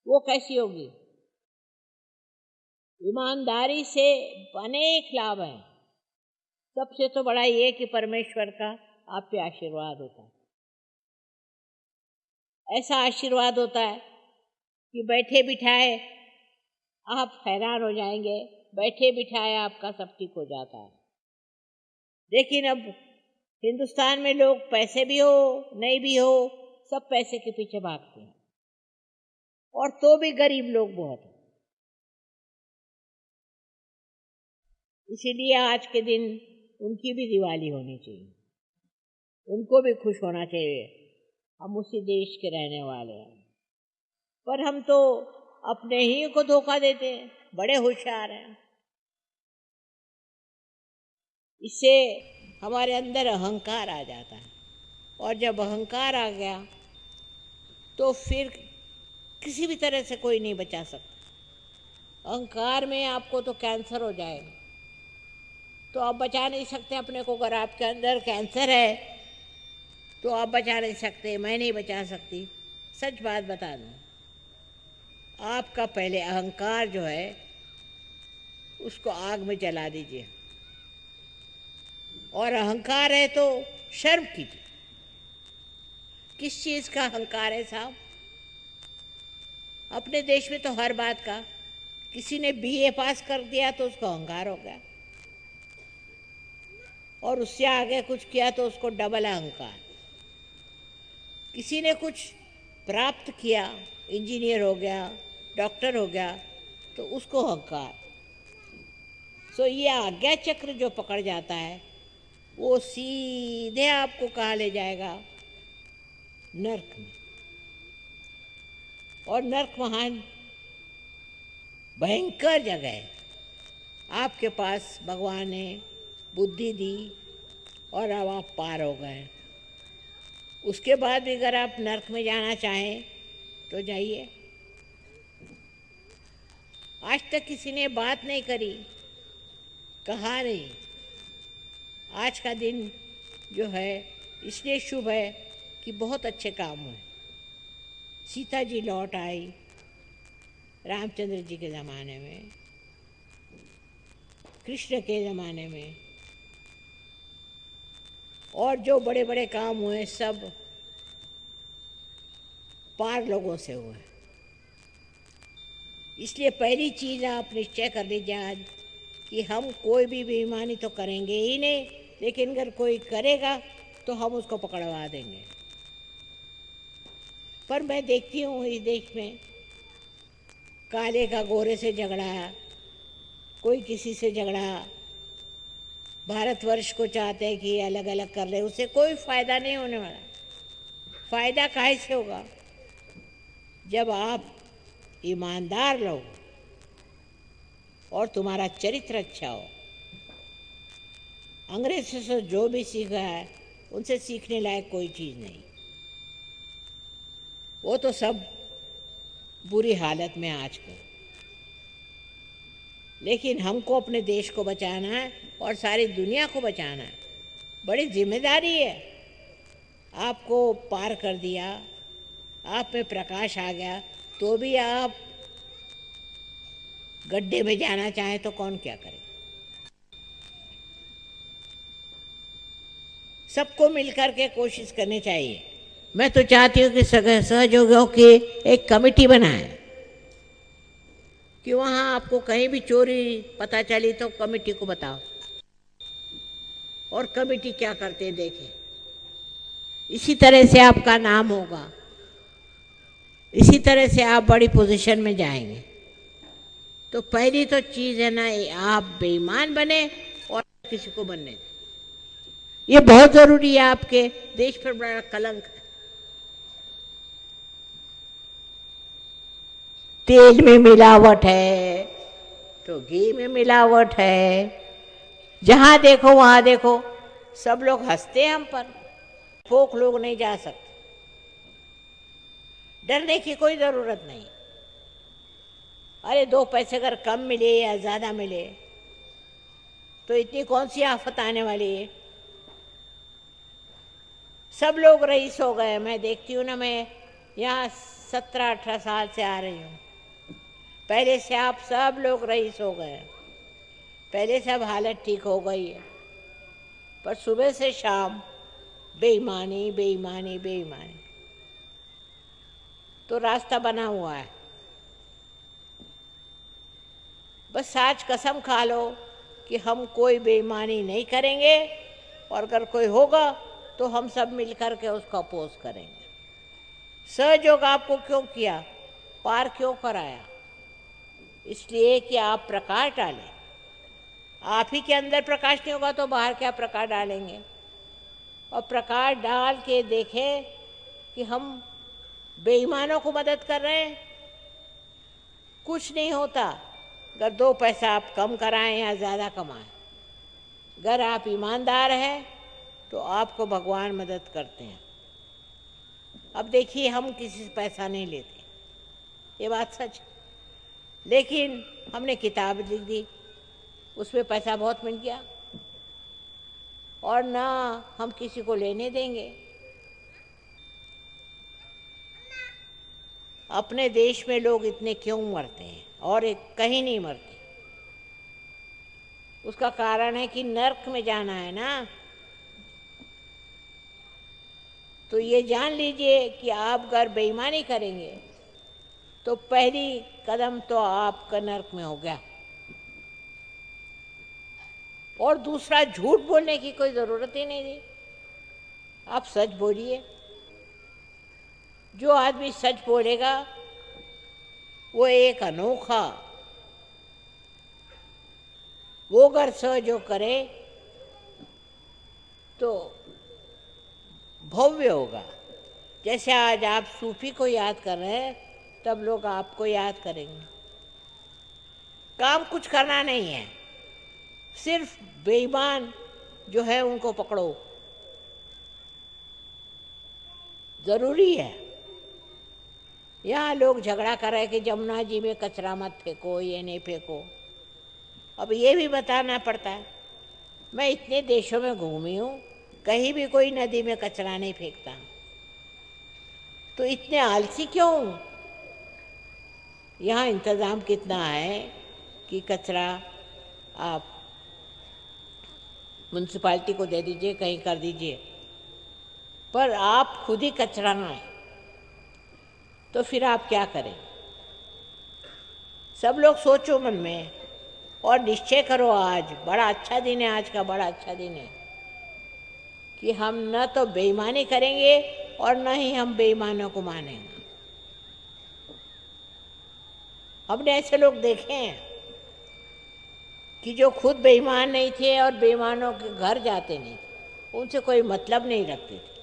वो कैसी होगी? ईमानदारी से अनेक लाभ हैं। सबसे तो बड़ा ये कि परमेश्वर का आप पे आशीर्वाद होता है। ऐसा आशीर्वाद होता है कि बैठे बिठाए आप हैरान हो जाएंगे, बैठे बिठाए आपका सब ठीक हो जाता है। लेकिन अब हिंदुस्तान में लोग पैसे भी हो नहीं भी हो सब पैसे के पीछे भागते हैं, और तो भी गरीब लोग बहुत हैं। इसीलिए आज के दिन उनकी भी दिवाली होनी चाहिए, उनको भी खुश होना चाहिए। हम उसी देश के रहने वाले हैं, पर हम तो अपने ही को धोखा देते हैं, बड़े होशियार हैं। इससे हमारे अंदर अहंकार आ जाता है, और जब अहंकार आ गया तो फिर किसी भी तरह से कोई नहीं बचा सकता। अहंकार में आपको तो कैंसर हो जाएगा, तो आप बचा नहीं सकते अपने को। अगर आपके अंदर कैंसर है तो आप बचा नहीं सकते, मैं नहीं बचा सकती। सच बात बता दूं, आपका पहले अहंकार जो है उसको आग में जला दीजिए, और अहंकार है तो शर्म कीजिए। किस चीज़ का अहंकार है साहब? अपने देश में तो हर बात का, किसी ने बीए पास कर दिया तो उसको अहंकार हो गया, और उससे आगे कुछ किया तो उसको डबल अहंकार। किसी ने कुछ प्राप्त किया, इंजीनियर हो गया, डॉक्टर हो गया, तो उसको अहंकार। सो ये आज्ञा चक्र जो पकड़ जाता है वो सीधे आपको कहाँ ले जाएगा? नर्क में। और नर्क महान भयंकर जगह है। आपके पास भगवान ने बुद्धि दी और अब आप पार हो गए। उसके बाद भी अगर आप नर्क में जाना चाहें तो जाइए। आज तक किसी ने बात नहीं करी, कहा नहीं। आज का दिन जो है इसलिए शुभ है कि बहुत अच्छे काम हुए। सीता जी लौट आई रामचंद्र जी के ज़माने में, कृष्ण के ज़माने में, और जो बड़े बड़े काम हुए सब पार लोगों से हुए। इसलिए पहली चीज़ आप निश्चय कर लीजिए आज कि हम कोई भी बेईमानी तो करेंगे ही नहीं, लेकिन अगर कोई करेगा तो हम उसको पकड़वा देंगे। पर मैं देखती हूँ इस देश में काले का गोरे से झगड़ा, कोई किसी से झगड़ा। भारतवर्ष को चाहते हैं कि अलग अलग कर ले, उससे कोई फायदा नहीं होने वाला। फायदा काहे से होगा? जब आप ईमानदार लोग और तुम्हारा चरित्र अच्छा हो। अंग्रेजों से जो भी सीखा है उनसे सीखने लायक कोई चीज़ नहीं, वो तो सब बुरी हालत में आजकल। लेकिन हमको अपने देश को बचाना है और सारी दुनिया को बचाना है, बड़ी जिम्मेदारी है। आपको पार कर दिया, आप में प्रकाश आ गया, तो भी आप गड्ढे में जाना चाहें तो कौन क्या करे? सबको मिलकर के कोशिश करनी चाहिए। मैं तो चाहती हूँ कि सहयोगियों की एक कमेटी बनाएं, कि वहाँ आपको कहीं भी चोरी पता चली तो कमेटी को बताओ, और कमेटी क्या करते हैं देखें। इसी तरह से आपका नाम होगा, इसी तरह से आप बड़ी पोजीशन में जाएंगे। तो पहली तो चीज़ है ना, आप बेईमान बने और किसी को बनने दें। ये बहुत ज़रूरी है, आपके देश पर बड़ा कलंक है। तेल में मिलावट है तो घी में मिलावट है, जहाँ देखो वहाँ देखो सब लोग हंसते हैं हम पर। फोक लोग नहीं जा सकते, डरने की कोई ज़रूरत नहीं। अरे 2 पैसे अगर कम मिले या ज़्यादा मिले तो इतनी कौन सी आफत आने वाली है? सब लोग रईस हो गए। मैं देखती हूँ ना, मैं यहाँ 17-18 साल से आ रही हूँ। पहले से आप सब लोग रईस हो गए, पहले सब हालत ठीक हो गई है, पर सुबह से शाम बेईमानी बेईमानी बेईमानी। तो रास्ता बना हुआ है, बस आज कसम खा लो कि हम कोई बेईमानी नहीं करेंगे, और अगर कोई होगा तो हम सब मिलकर के उसको अपोज करेंगे। सहयोग आपको क्यों किया, पार क्यों कराया? इसलिए कि आप प्रकाश डालें। आप ही के अंदर प्रकाश नहीं होगा तो बाहर क्या प्रकाश डालेंगे? और प्रकाश डाल के देखें कि हम बेईमानों को मदद कर रहे हैं। कुछ नहीं होता अगर 2 पैसा आप कम कराएं या ज़्यादा कमाएं। अगर आप ईमानदार हैं तो आपको भगवान मदद करते हैं। अब देखिए, हम किसी से पैसा नहीं लेते, ये बात सच, लेकिन हमने किताब लिख दी, उसमें पैसा बहुत मिल गया, और ना हम किसी को लेने देंगे। अपने देश में लोग इतने क्यों मरते हैं और एक कहीं नहीं मरते? उसका कारण है कि नर्क में जाना है ना। तो ये जान लीजिए कि आप अगर बेईमानी करेंगे तो पहली कदम तो आपका नर्क में हो गया। और दूसरा, झूठ बोलने की कोई ज़रूरत ही नहीं थी, आप सच बोलिए। जो आदमी सच बोलेगा वो एक अनोखा, वो अगर सहयोग करे तो भव्य होगा। जैसे आज आप सूफी को याद कर रहे हैं, तब लोग आपको याद करेंगे। काम कुछ करना नहीं है, सिर्फ बेईमान जो है उनको पकड़ो, ज़रूरी है। यहाँ लोग झगड़ा कर रहे हैं कि जमुना जी में कचरा मत फेंको, ये नहीं फेंको। अब ये भी बताना पड़ता है। मैं इतने देशों में घूमी हूँ, कहीं भी कोई नदी में कचरा नहीं फेंकता, तो इतने आलसी क्यों? यहाँ इंतज़ाम कितना है कि कचरा आप म्यूनसिपाल्टी को दे दीजिए, कहीं कर दीजिए, पर आप खुद ही कचरा ना है, तो फिर आप क्या करें? सब लोग सोचो मन में और निश्चय करो, आज बड़ा अच्छा दिन है, आज का बड़ा अच्छा दिन है कि हम न तो बेईमानी करेंगे और न ही हम बेईमानों को मानेंगे। हमने ऐसे लोग देखे हैं कि जो खुद बेईमान नहीं थे और बेईमानों के घर जाते नहीं थे, उनसे कोई मतलब नहीं रखते थे,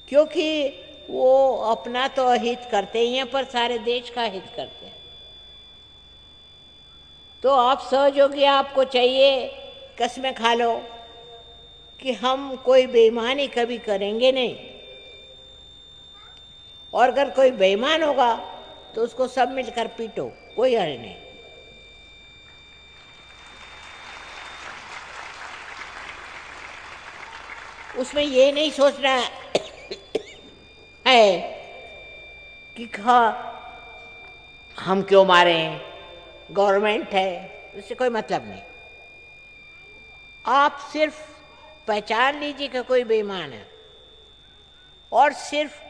क्योंकि वो अपना तो हित करते ही हैं पर सारे देश का हित करते हैं। तो आप सहयोगी, आपको चाहिए, कसमें खा लो कि हम कोई बेईमानी कभी करेंगे नहीं, और अगर कोई बेईमान होगा तो उसको सब मिलकर पीटो, कोई हर्ज नहीं। उसमें ये नहीं सोचना है कि हम क्यों मारें, गवर्नमेंट है, उससे कोई मतलब नहीं। आप सिर्फ पहचान लीजिए कि कोई बेईमान है, और सिर्फ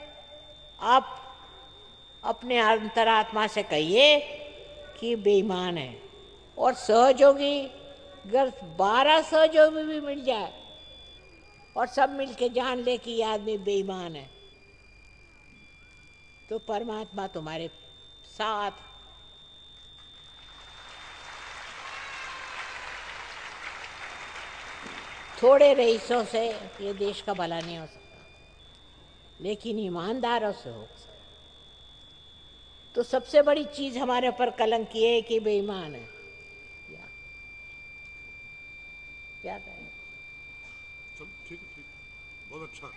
आप अपने अंतरात्मा से कहिए कि बेईमान है। और सहयोगी, अगर 12 सहयोगी भी मिल जाए और सब मिलके जान ले कि ये आदमी बेईमान है, तो परमात्मा तुम्हारे साथ। थोड़े रईसों से ये देश का भला नहीं हो सकता, लेकिन ईमानदारों से हो सकता। तो सबसे बड़ी चीज़ हमारे ऊपर कलंक ये है कि बेईमान है। क्या कहें? ठीक, बहुत अच्छा।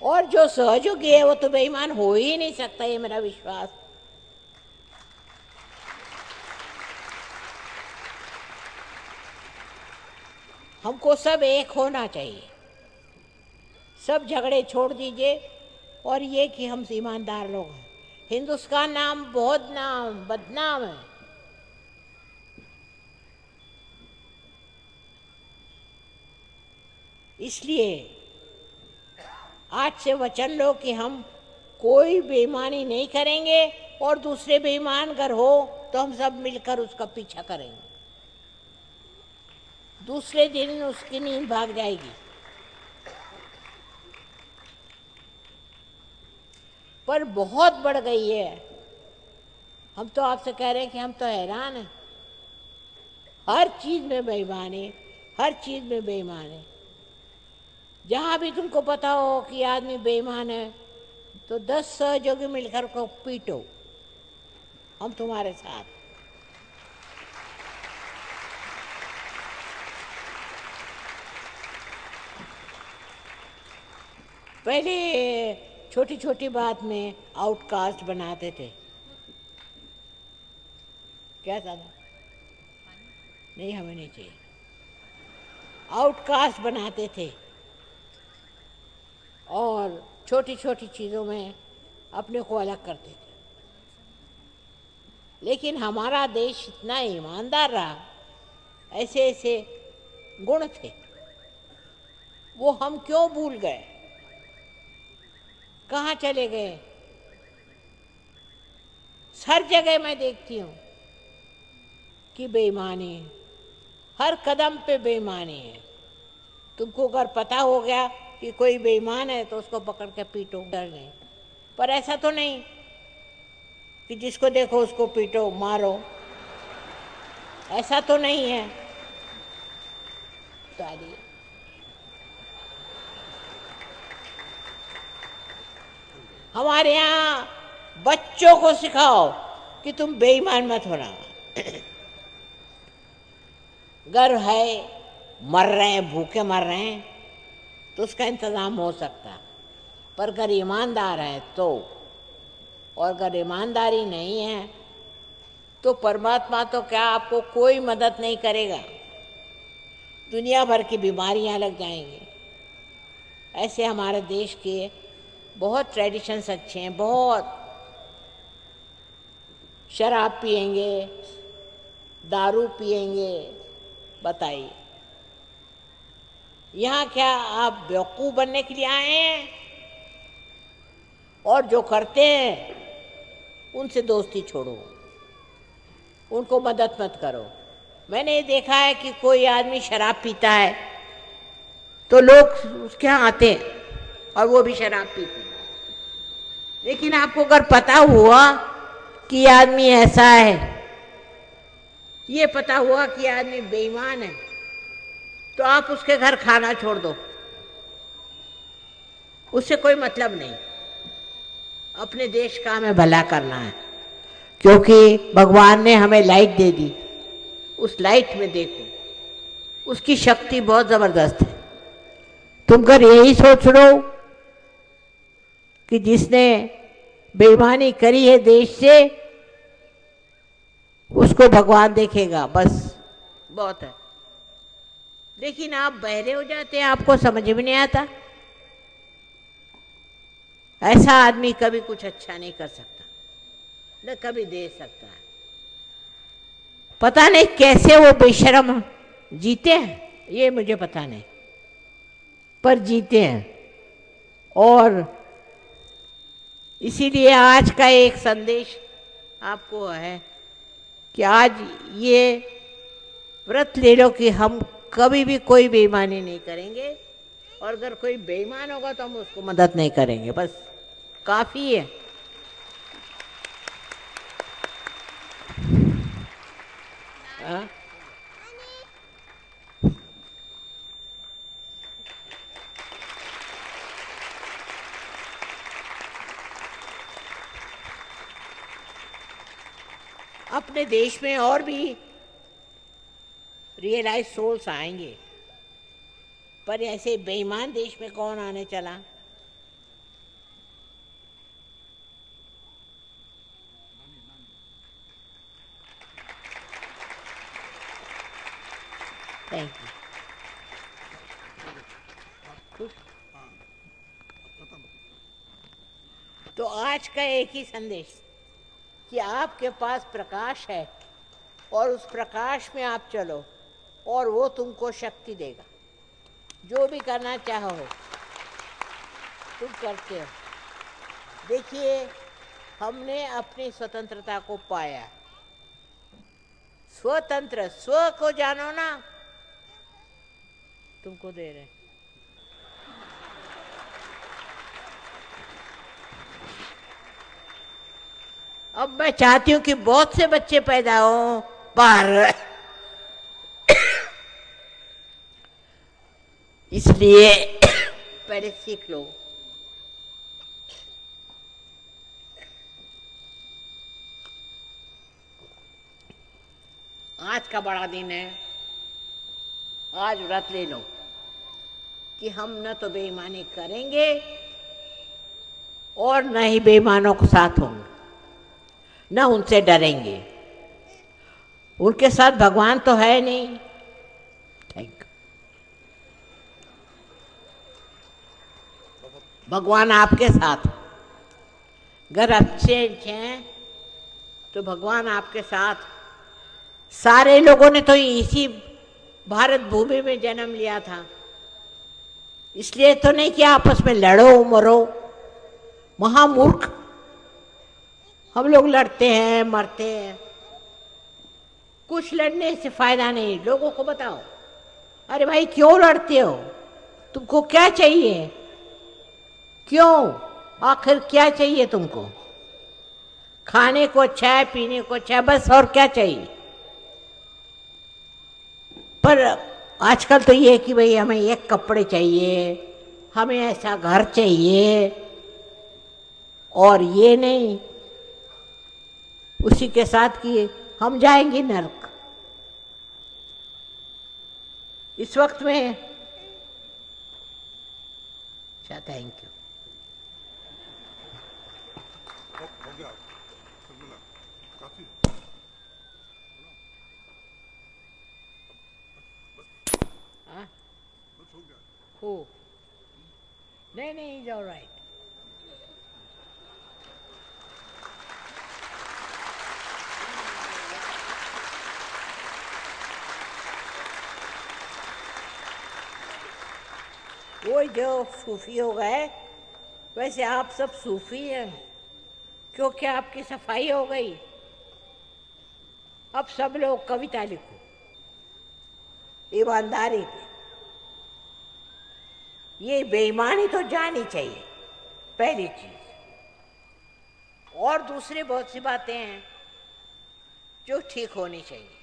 और जो सहयोगी है वो तो बेईमान हो ही नहीं सकता, ये मेरा विश्वास। हमको सब एक होना चाहिए, सब झगड़े छोड़ दीजिए और ये कि हम ईमानदार लोग हैं। हिंदुस्तान नाम बहुत नाम बदनाम है। इसलिए आज से वचन लो कि हम कोई बेईमानी नहीं करेंगे और दूसरे बेईमान अगर हो तो हम सब मिलकर उसका पीछा करेंगे। दूसरे दिन उसकी नींद भाग जाएगी। पर बहुत बढ़ गई है। हम तो आपसे कह रहे हैं कि हम तो हैरान हैं। हर चीज में बेईमान है, हर चीज में बेईमान है। जहाँ भी तुमको पता हो कि आदमी बेईमान है तो 10 सहयोगी मिलकर को पीटो, हम तुम्हारे साथ। पहले छोटी छोटी बात में आउटकास्ट बनाते थे। क्या था? नहीं, हमें नहीं चाहिए। आउटकास्ट बनाते थे और छोटी छोटी चीज़ों में अपने को अलग करते थे। लेकिन हमारा देश इतना ईमानदार रहा, ऐसे ऐसे गुण थे, वो हम क्यों भूल गए? कहाँ चले गए? हर जगह मैं देखती हूँ कि बेईमानी है, हर कदम पे बेईमानी है। तुमको अगर पता हो गया कि कोई बेईमान है तो उसको पकड़ के पीटो, डर नहीं। पर ऐसा तो नहीं कि जिसको देखो उसको पीटो मारो, ऐसा तो नहीं है। डालिए। हमारे यहाँ बच्चों को सिखाओ कि तुम बेईमान मत होना। घर है, मर रहे हैं, भूखे मर रहे हैं तो उसका इंतज़ाम हो सकता, पर अगर ईमानदार है तो, और अगर ईमानदारी नहीं है तो परमात्मा तो क्या आपको कोई मदद नहीं करेगा, दुनिया भर की बीमारियां लग जाएंगी। ऐसे हमारे देश के बहुत ट्रेडिशंस अच्छे हैं, बहुत। शराब पिएंगे, दारू पिएंगे, बताइए यहाँ क्या आप बेवकूफ़ बनने के लिए आए हैं? और जो करते हैं उनसे दोस्ती छोड़ो, उनको मदद मत करो। मैंने ये देखा है कि कोई आदमी शराब पीता है तो लोग उसके यहाँ आते हैं और वो भी शराब पीते हैं। लेकिन आपको अगर पता हुआ कि आदमी ऐसा है, ये पता हुआ कि आदमी बेईमान है, तो आप उसके घर खाना छोड़ दो, उससे कोई मतलब नहीं। अपने देश का हमें भला करना है, क्योंकि भगवान ने हमें लाइट दे दी। उस लाइट में देखो, उसकी शक्ति बहुत जबरदस्त है। तुम कर यही सोच लो कि जिसने बेईमानी करी है देश से, उसको भगवान देखेगा, बस बहुत है। लेकिन आप बहरे हो जाते हैं, आपको समझ में नहीं आता। ऐसा आदमी कभी कुछ अच्छा नहीं कर सकता, न कभी दे सकता है। पता नहीं कैसे वो बेशर्म जीते हैं, ये मुझे पता नहीं, पर जीते हैं। और इसीलिए आज का एक संदेश आपको है कि आज ये व्रत ले लो कि हम कभी भी कोई बेईमानी नहीं करेंगे, और अगर कोई बेईमान होगा तो हम उसको मदद नहीं करेंगे, बस काफ़ी है। हाँ? अपने देश में और भी रियलाइज सोल्स आएंगे, पर ऐसे बेईमान देश में कौन आने चला? Thank you. हाँ, अब खत्म। तो आज का एक ही संदेश कि आपके पास प्रकाश है और उस प्रकाश में आप चलो और वो तुमको शक्ति देगा। जो भी करना चाहो तुम करते हो। देखिए, हमने अपनी स्वतंत्रता को पाया। स्वतंत्र, स्व को जानो ना, तुमको दे रहे। अब मैं चाहती हूं कि बहुत से बच्चे पैदा हों बाहर, इसलिए पहले सीख लो। आज का बड़ा दिन है, आज व्रत ले लो कि हम न तो बेईमानी करेंगे और न ही बेईमानों के साथ होंगे, न उनसे डरेंगे। उनके साथ भगवान तो है नहीं। Thank you. भगवान आपके साथ। अगर अच्छे हैं तो भगवान आपके साथ। सारे लोगों ने तो इसी भारत भूमि में जन्म लिया था, इसलिए तो नहीं कि आपस में लड़ो मरो। महामूर्ख हम लोग लड़ते हैं, मरते हैं। कुछ लड़ने से फायदा नहीं। लोगों को बताओ, अरे भाई क्यों लड़ते हो, तुमको क्या चाहिए, क्यों, आखिर क्या चाहिए तुमको? खाने को अच्छा है, पीने को अच्छा है, बस, और क्या चाहिए? पर आजकल तो ये है कि भाई हमें ये कपड़े चाहिए, हमें ऐसा घर चाहिए, और ये नहीं उसी के साथ कि हम जाएंगे नरक। इस वक्त में अच्छा, थैंक यू। हो गया, सब मिला, काफी। हाँ, बस हो गया। हो, नहीं नहीं, इज ऑल राइट। वो जो सूफी हो गए, वैसे आप सब सूफी हैं, क्योंकि आपकी सफाई हो गई। अब सब लोग कविता लिखो ईमानदारी पे। ये बेईमानी तो जानी चाहिए, पहली चीज। और दूसरी बहुत सी बातें हैं जो ठीक होनी चाहिए,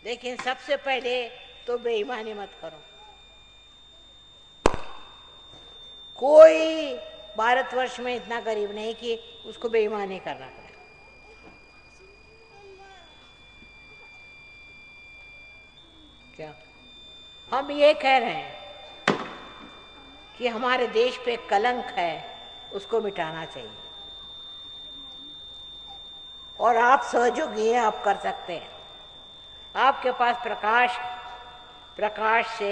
लेकिन सबसे पहले तो बेईमानी मत करो। कोई भारतवर्ष में इतना गरीब नहीं कि उसको बेईमानी करना पड़े। क्या हम ये कह रहे हैं कि हमारे देश पे कलंक है, उसको मिटाना चाहिए, और आप सहयोगी हैं, आप कर सकते हैं। आपके पास प्रकाश, प्रकाश से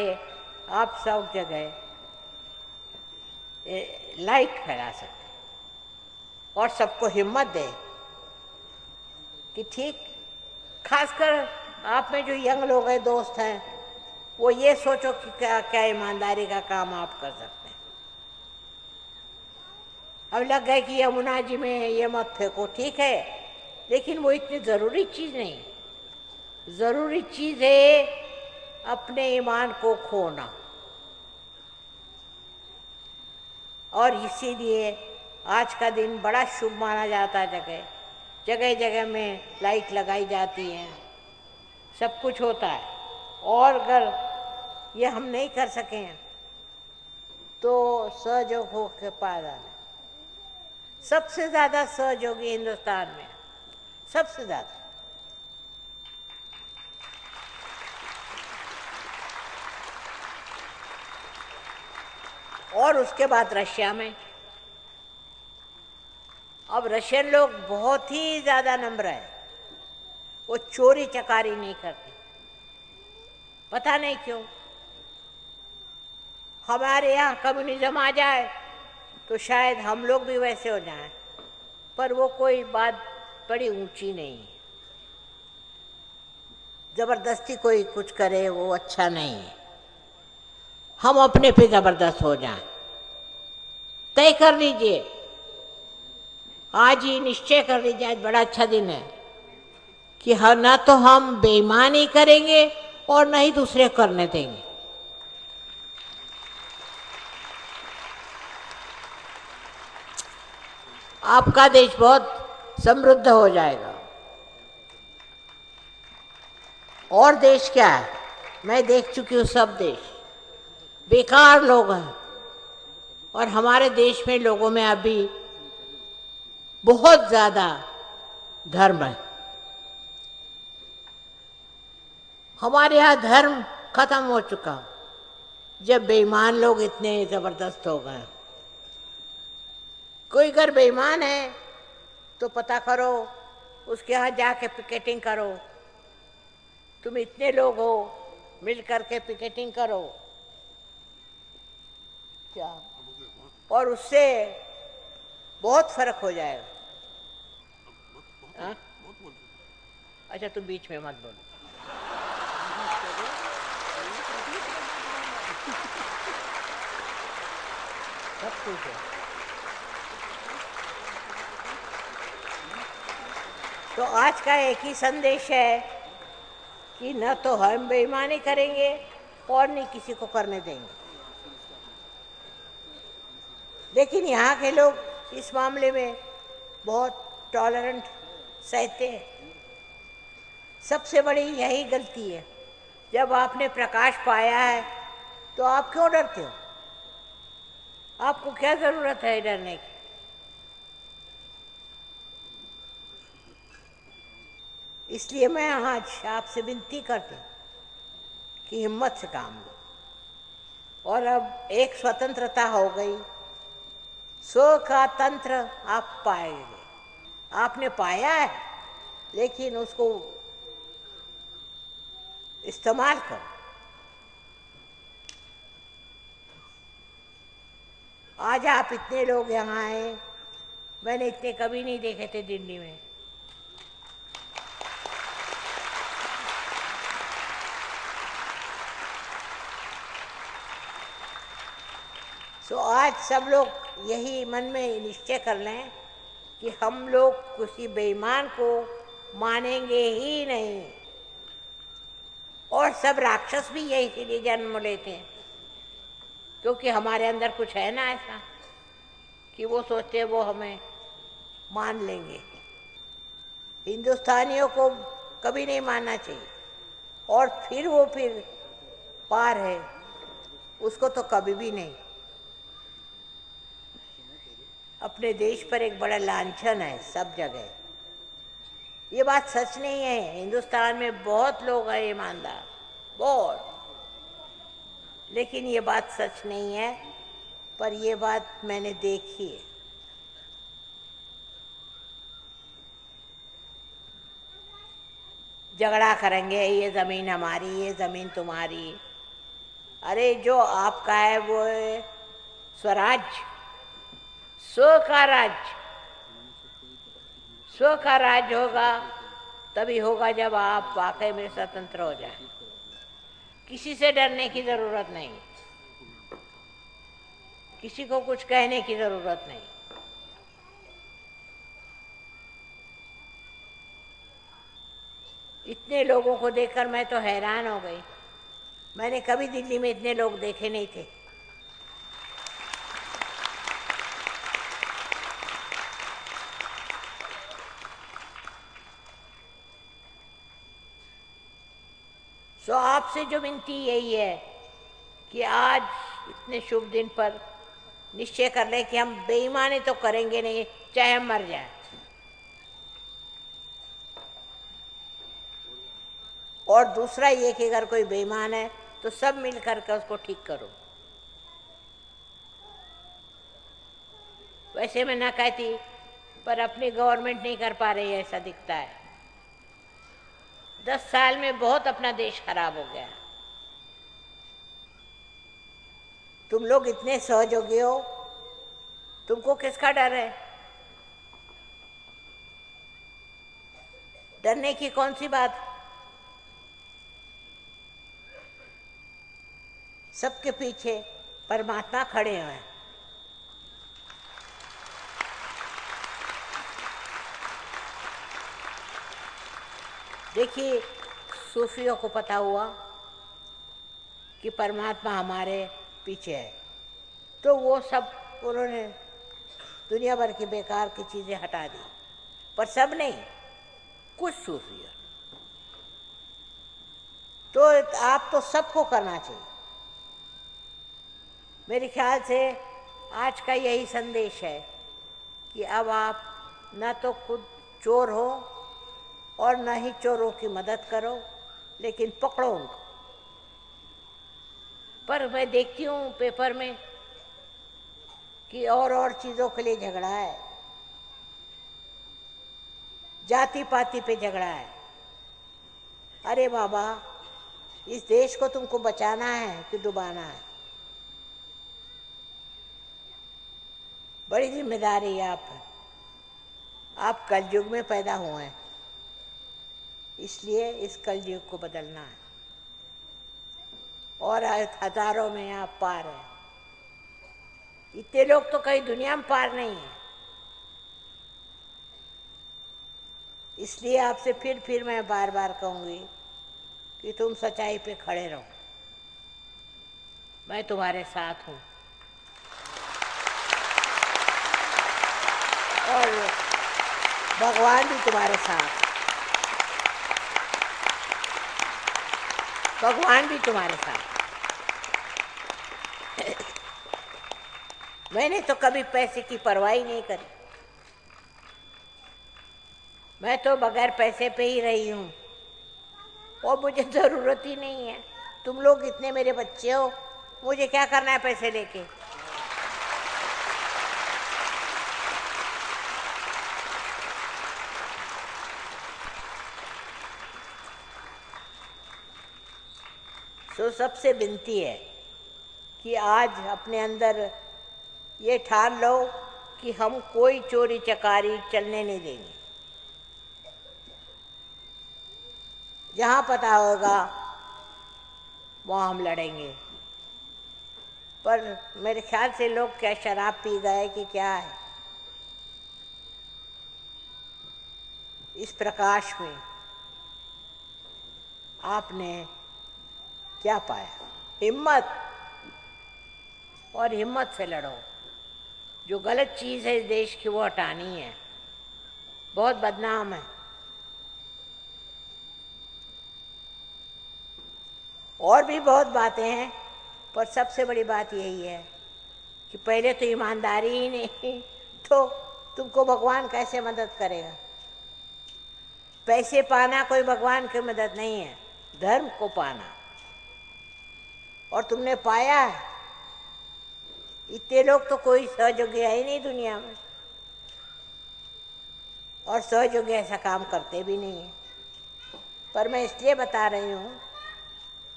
आप सब जगह लाइट फैला सकते हैं और सबको हिम्मत दे कि ठीक। खासकर आप में जो यंग लोग हैं, दोस्त हैं, वो ये सोचो कि क्या क्या ईमानदारी का काम आप कर सकते हैं। अब लग गए कि यमुना जी में ये मत फेंको, ठीक है, लेकिन वो इतनी ज़रूरी चीज़ नहीं। ज़रूरी चीज़ है अपने ईमान को खोना, और इसीलिए आज का दिन बड़ा शुभ माना जाता है। जगह जगह जगह में लाइट लगाई जाती हैं, सब कुछ होता है। और अगर ये हम नहीं कर सके तो सहयोग हो के पाया जाना। सबसे ज़्यादा सहयोगी हिंदुस्तान में, सबसे ज़्यादा। और उसके बाद रशिया में। अब रशियन लोग बहुत ही ज़्यादा नम्र है, वो चोरी चकारी नहीं करते, पता नहीं क्यों। हमारे यहाँ कम्युनिज्म आ जाए तो शायद हम लोग भी वैसे हो जाएं, पर वो कोई बात बड़ी ऊंची नहीं है। जबरदस्ती कोई कुछ करे वो अच्छा नहीं है। हम अपने पे जबरदस्त हो जाएं। तय कर लीजिए, आज ही निश्चय कर लीजिए, आज बड़ा अच्छा दिन है कि ना तो हम बेईमानी करेंगे और न ही दूसरे करने देंगे। आपका देश बहुत समृद्ध हो जाएगा। और देश क्या है, मैं देख चुकी हूँ, सब देश बेकार लोग हैं। और हमारे देश में लोगों में अभी बहुत ज़्यादा धर्म है। हमारे यहाँ धर्म खत्म हो चुका जब बेईमान लोग इतने ज़बरदस्त हो गए। कोई अगर बेईमान है तो पता करो, उसके यहाँ जाके पिकेटिंग करो। तुम इतने लोग हो, मिल करके पिकेटिंग करो क्या, और उससे बहुत फर्क हो जाएगा। हाँ? अच्छा, तुम बीच में मत बोलो। सब कुछ है। तो आज का एक ही संदेश है कि न तो हम बेईमानी करेंगे और नहीं किसी को करने देंगे। लेकिन यहाँ के लोग इस मामले में बहुत टॉलरेंट सहते हैं। सबसे बड़ी यही गलती है। जब आपने प्रकाश पाया है तो आप क्यों डरते हो? आपको क्या ज़रूरत है डरने की? इसलिए मैं आज आपसे विनती करती हूँ कि हिम्मत से काम लो। और अब एक स्वतंत्रता हो गई, स्व का तंत्र आप पाएंगे। आपने पाया है, लेकिन उसको इस्तेमाल करो। आज आप इतने लोग यहाँ आए, मैंने इतने कभी नहीं देखे थे दिल्ली में। सो आज सब लोग यही मन में निश्चय कर लें कि हम लोग किसी बेईमान को मानेंगे ही नहीं। और सब राक्षस भी यही इसीलिए जन्म लेते हैं क्योंकि हमारे अंदर कुछ है ना ऐसा कि वो सोचते हैं वो हमें मान लेंगे। हिंदुस्तानियों को कभी नहीं मानना चाहिए। और फिर पार है, उसको तो कभी भी नहीं। अपने देश पर एक बड़ा लांछन है सब जगह। ये बात सच नहीं है। हिंदुस्तान में बहुत लोग हैं ईमानदार, बहुत, लेकिन ये बात सच नहीं है। पर ये बात मैंने देखी है। झगड़ा करेंगे, ये ज़मीन हमारी, ये ज़मीन तुम्हारी। अरे जो आपका है वो है स्वराज्य, स्व का राज्य। स्व का राज्य होगा तभी होगा जब आप वाकई में स्वतंत्र हो जाए। किसी से डरने की ज़रूरत नहीं, किसी को कुछ कहने की ज़रूरत नहीं। इतने लोगों को देखकर मैं तो हैरान हो गई। मैंने कभी दिल्ली में इतने लोग देखे नहीं थे। सो आपसे जो विनती यही है कि आज इतने शुभ दिन पर निश्चय कर लें कि हम बेईमानी तो करेंगे नहीं, चाहे हम मर जाए। और दूसरा ये कि अगर कोई बेईमान है तो सब मिल करके उसको ठीक करो। वैसे मैं ना कहती, पर अपनी गवर्नमेंट नहीं कर पा रही है, ऐसा दिखता है। 10 साल में बहुत अपना देश खराब हो गया। तुम लोग इतने सहयोगी हो, तुमको किसका डर है? डरने की कौन सी बात? सबके पीछे परमात्मा खड़े हैं। देखिए, सूफियों को पता हुआ कि परमात्मा हमारे पीछे है, तो वो सब उन्होंने दुनिया भर की बेकार की चीज़ें हटा दी। पर सब नहीं, कुछ सूफी। तो आप तो सबको करना चाहिए। मेरे ख्याल से आज का यही संदेश है कि अब आप न तो खुद चोर हो और न ही चोरों की मदद करो, लेकिन पकड़ो उनको। पर मैं देखती हूँ पेपर में कि और चीज़ों के लिए झगड़ा है, जाति पाति पे झगड़ा है। अरे बाबा, इस देश को तुमको बचाना है कि डुबाना है? बड़ी जिम्मेदारी है आप कलयुग में पैदा हुए हैं, इसलिए इस कलयुग को बदलना है। और हजारों में आप पार हैं। इतने लोग तो कहीं दुनिया में पार नहीं है। इसलिए आपसे फिर मैं बार बार कहूँगी कि तुम सच्चाई पे खड़े रहो। मैं तुम्हारे साथ हूँ और भगवान भी तुम्हारे साथ, भगवान भी तुम्हारे साथ। मैंने तो कभी पैसे की परवाह ही नहीं करी। मैं तो बगैर पैसे पे ही रही हूँ और मुझे ज़रूरत ही नहीं है। तुम लोग इतने मेरे बच्चे हो, मुझे क्या करना है पैसे लेके? तो सबसे विनती है कि आज अपने अंदर ये ठान लो कि हम कोई चोरी चकारी चलने नहीं देंगे। जहाँ पता होगा वहाँ हम लड़ेंगे। पर मेरे ख्याल से लोग क्या शराब पी गए कि क्या है? इस प्रकाश में आपने क्या पाया? हिम्मत, और हिम्मत से लड़ो। जो गलत चीज़ है इस देश की वो हटानी है। बहुत बदनाम है। और भी बहुत बातें हैं, पर सबसे बड़ी बात यही है कि पहले तो ईमानदारी ही नहीं तो तुमको भगवान कैसे मदद करेगा? पैसे पाना कोई भगवान की मदद नहीं है, धर्म को पाना। और तुमने पाया है। इतने लोग तो कोई सहयोगी है ही नहीं दुनिया में, और सहयोगी ऐसा काम करते भी नहीं है। पर मैं इसलिए बता रही हूँ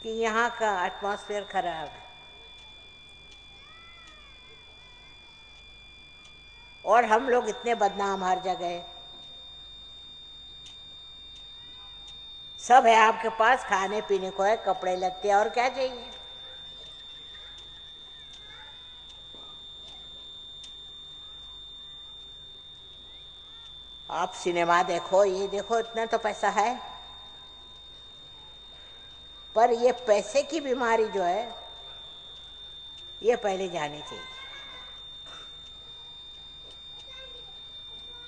कि यहाँ का एटमॉस्फेयर खराब है और हम लोग इतने बदनाम हर जगह। सब है आपके पास, खाने पीने को है, कपड़े लत्ते, और क्या चाहिए? आप सिनेमा देखो, ये देखो, इतना तो पैसा है। पर ये पैसे की बीमारी जो है ये पहले जानी चाहिए।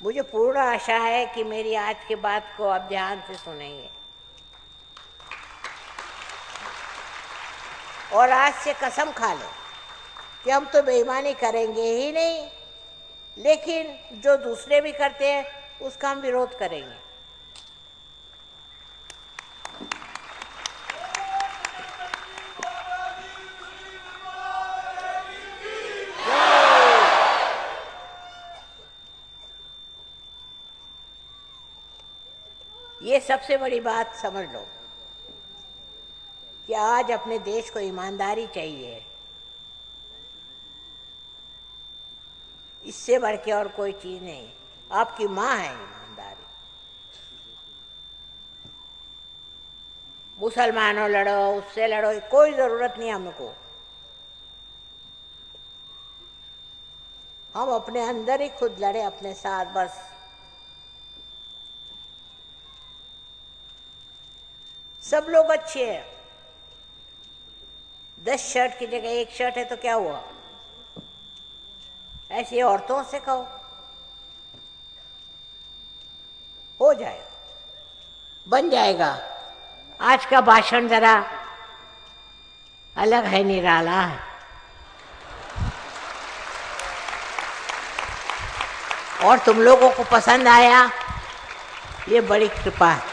मुझे पूर्ण आशा है कि मेरी आज की बात को आप ध्यान से सुनेंगे और आज से कसम खा लें कि हम तो बेईमानी करेंगे ही नहीं, लेकिन जो दूसरे भी करते हैं उसका हम विरोध करेंगे। ये सबसे बड़ी बात समझ लो कि आज अपने देश को ईमानदारी चाहिए, इससे बढ़ के और कोई चीज नहीं। आपकी माँ है ईमानदारी। मुसलमानों लड़ो, उससे लड़ो, कोई जरूरत नहीं हमको। हम अपने अंदर ही खुद लड़े अपने साथ बस। सब लोग अच्छे हैं। 10 शर्ट की जगह 1 शर्ट है तो क्या हुआ? ऐसे औरतों से कहो, हो जाएगा, बन जाएगा। आज का भाषण जरा अलग है, निराला है। और तुम लोगों को पसंद आया, ये बड़ी कृपा है।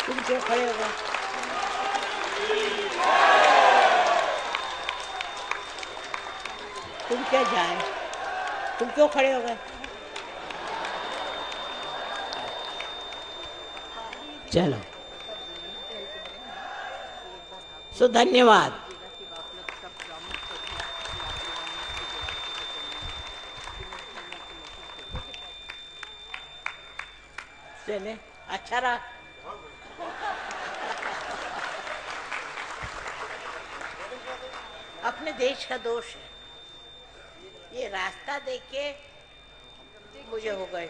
तुम क्यों खड़े हो गए? तुम क्या जाए? तुम क्यों खड़े हो गए? चलो, सो धन्यवाद। चले, अच्छा रहा। अपने देश का दोष है। ये रास्ता देख के मुझे हो गए।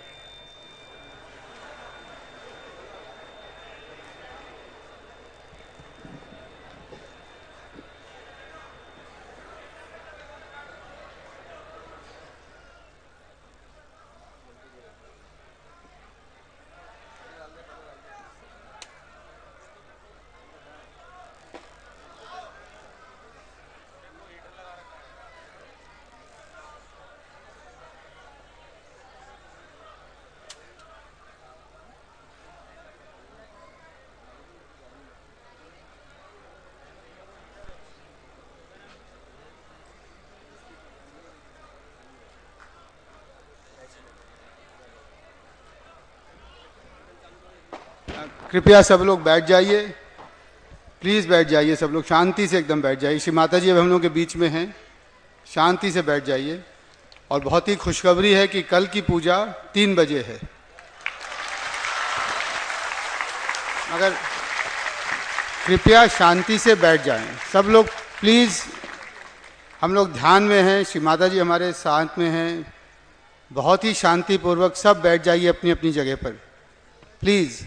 कृपया सब लोग बैठ जाइए, प्लीज़ बैठ जाइए, सब लोग शांति से एकदम बैठ जाइए। श्री माता जी अब हम लोग के बीच में हैं, शांति से बैठ जाइए। और बहुत ही खुशखबरी है कि कल की पूजा 3 बजे है। मगर कृपया शांति से बैठ जाएं सब लोग, प्लीज़। हम लोग ध्यान में हैं, श्री माता जी हमारे साथ में हैं। बहुत ही शांतिपूर्वक सब बैठ जाइए अपनी अपनी जगह पर, प्लीज़।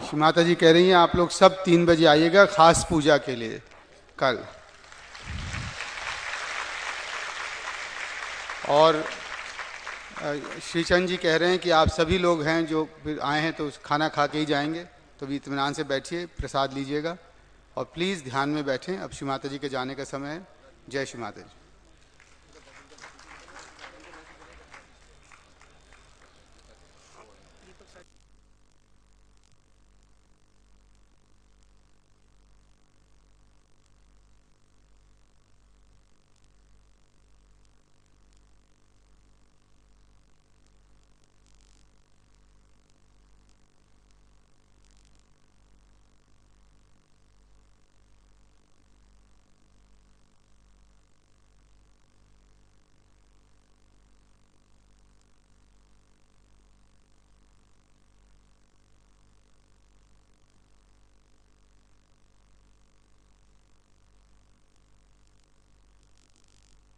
श्री माता जी कह रही हैं आप लोग सब 3 बजे आइएगा खास पूजा के लिए कल। और श्रीचंद जी कह रहे हैं कि आप सभी लोग हैं जो आए हैं तो खाना खा के ही जाएंगे, तो भी इत्मीनान से बैठिए, प्रसाद लीजिएगा और प्लीज़ ध्यान में बैठें। अब श्री माता जी के जाने का समय है। जय श्री माता जी।